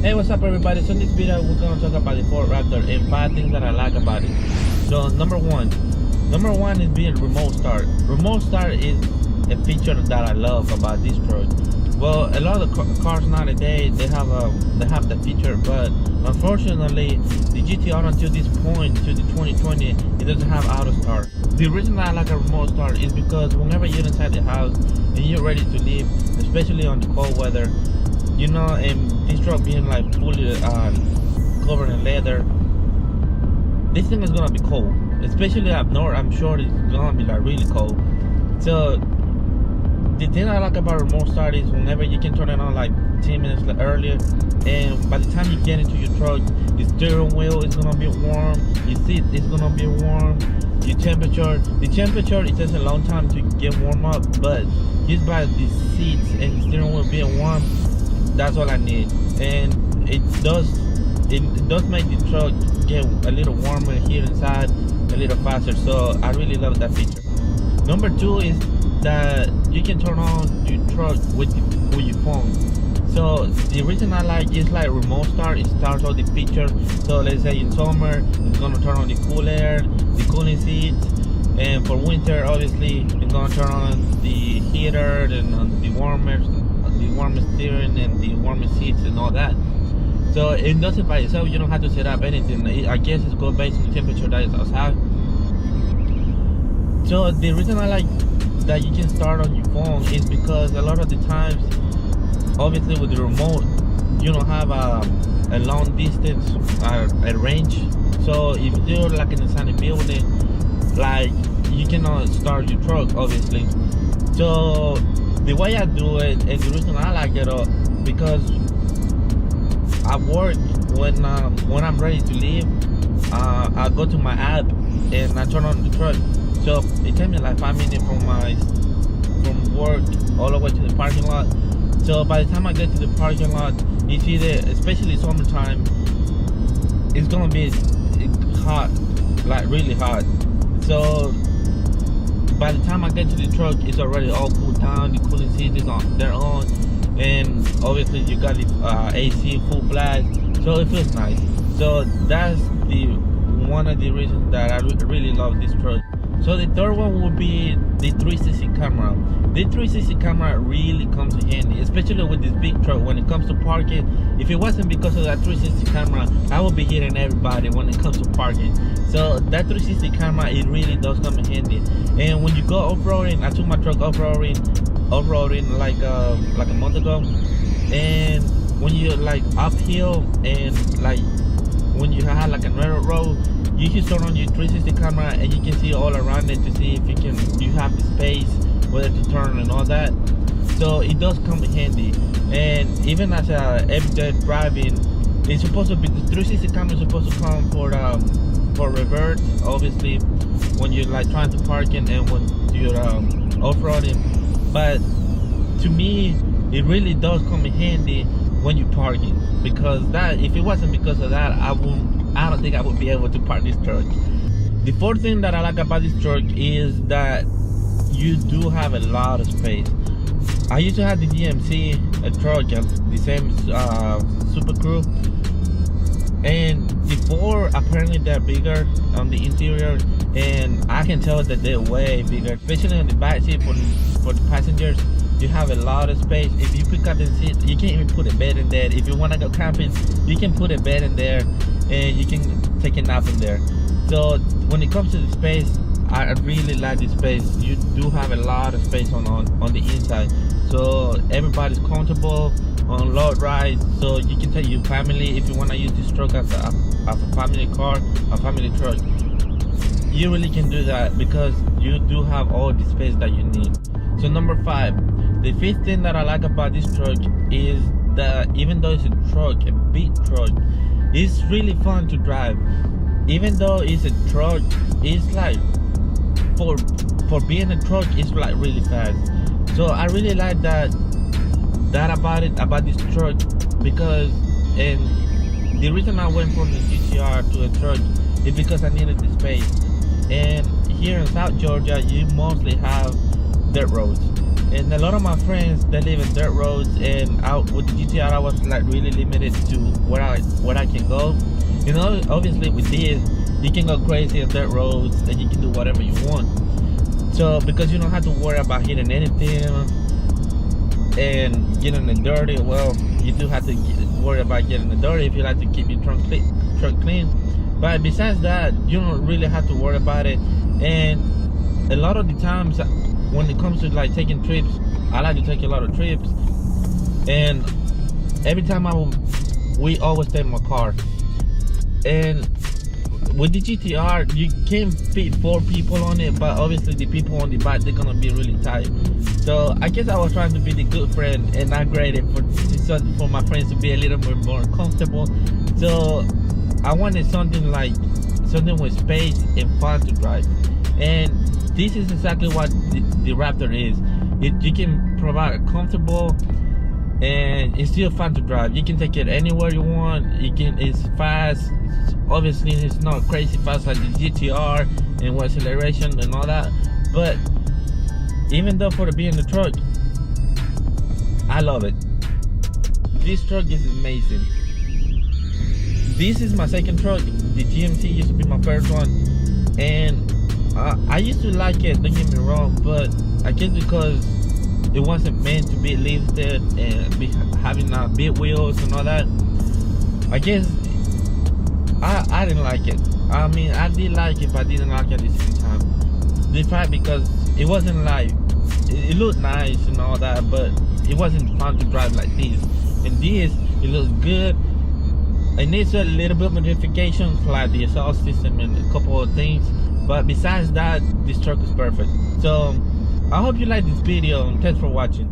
Hey, what's up everybody? So in this video we're going to talk about the Ford Raptor and 5 things that I like about it. So number one is being remote start. Remote start is a feature that I love about this truck. Well, a lot of cars nowadays they have that feature, but unfortunately the GTR until this point, to the 2020, it doesn't have auto start. The reason I like a remote start is because whenever you're inside the house and you're ready to leave, especially on the cold weather, you know, and this truck being like fully covered in leather, this thing is gonna be cold, especially up north. I'm sure it's gonna be like really cold. So the thing I like about remote start is whenever you can turn it on like 10 minutes earlier, and by the time you get into your truck, the steering wheel is gonna be warm, your seat is gonna be warm, the temperature it takes a long time to get warm up, but just by the seats and the steering wheel being warm, that's all I need. And it does make the truck get a little warmer here inside a little faster, so I really love that feature. Number two is that you can turn on your truck with your phone. So the reason I like is like remote start, it starts all the features. So let's say in summer it's gonna turn on the cool air, the cooling seats, and for winter obviously it's gonna turn on the heater and the warmer steering and the warmer seats and all that. So it does it by itself. You don't have to set up anything. I guess it's go based on the temperature that is outside. So the reason I like that you can start on your phone is because a lot of the times, obviously with the remote, you don't have a long distance, a range. So if you're like in a sunny building, like you cannot start your truck obviously. So the way I do it, and the reason I like it, because I work when I'm ready to leave, I go to my app and I turn on the truck. So it takes me like 5 minutes from work all the way to the parking lot. So by the time I get to the parking lot, it's either, especially summertime, it's gonna be hot, like really hot. So by the time I get to the truck, it's already all cooled down. The cooling seats they're on, and obviously you got the AC full blast, so it feels nice. So that's one of the reasons that I really love this truck. So the third one would be the 360 camera. The 360 camera really comes in handy, especially with this big truck. When it comes to parking, if it wasn't because of that 360 camera, I would be hitting everybody when it comes to parking. So that 360 camera, it really does come in handy. And when you go off-roading, I took my truck off-roading like a month ago, and when you're like uphill and like when you have like a narrow road, you can turn on your 360 camera and you can see all around it to see if you have the space whether to turn and all that. So it does come in handy. And even as a everyday driving, it's supposed to be, the 360 camera is supposed to come for reverse, obviously when you're like trying to park and when you're off-roading. But to me, it really does come in handy when you're parking, because that, if it wasn't because of that, I don't think I would be able to park this truck. The fourth thing that I like about this truck is that you do have a lot of space. I used to have the GMC, a truck, the same Super Crew, and the Ford, apparently they're bigger on the interior, and I can tell that they're way bigger, especially on the back seat for the passengers. You have a lot of space. If you pick up the seat, you can't even put a bed in there. If you want to go camping, you can put a bed in there and you can take a nap in there. So when it comes to the space, I really like the space. You do have a lot of space on the inside, so everybody's comfortable on long rides. So you can take your family if you want to use this truck as a family car, a family truck. You really can do that because you do have all the space that you need. So number 5, the fifth thing that I like about this truck is that even though it's a truck, a big truck, it's really fun to drive. Even though it's a truck, it's like for being a truck, it's like really fast. So I really like that about this truck, because, and the reason I went from the GTR to a truck is because I needed the space. And here in South Georgia, you mostly have dirt roads. And a lot of my friends that live in dirt roads, and out with the GTR I was like really limited to where I can go. You know, obviously with this you can go crazy on dirt roads and you can do whatever you want. So because you don't have to worry about hitting anything and getting the dirty, well, you do have to worry about getting the dirty if you like to keep your truck clean. But besides that, you don't really have to worry about it. And a lot of the times when it comes to like taking trips, I like to take a lot of trips, and every time we always take my car. And with the GTR, you can fit 4 people on it, but obviously the people on the bike, they're gonna be really tight. So I guess I was trying to be the good friend and upgrade it for my friends to be a little bit more comfortable. So I wanted something with space and fun to drive, and this is exactly what the Raptor is. You can provide a comfortable, and it's still fun to drive. You can take it anywhere you want. It's fast. Obviously, it's not crazy fast like the GTR and with acceleration and all that. But even though for being the truck, I love it. This truck is amazing. This is my second truck. The GMC used to be my first one, and I used to like it, don't get me wrong, but I guess because it wasn't meant to be lifted and having big wheels and all that, I guess I didn't like it. I mean, I did like it, but I didn't like it at the same time. The fact because it wasn't like, it looked nice and all that, but it wasn't fun to drive like this. And this, it looks good. It needs a little bit of modifications like the exhaust system and a couple of things. But besides that, this truck is perfect. So I hope you like this video, and thanks for watching.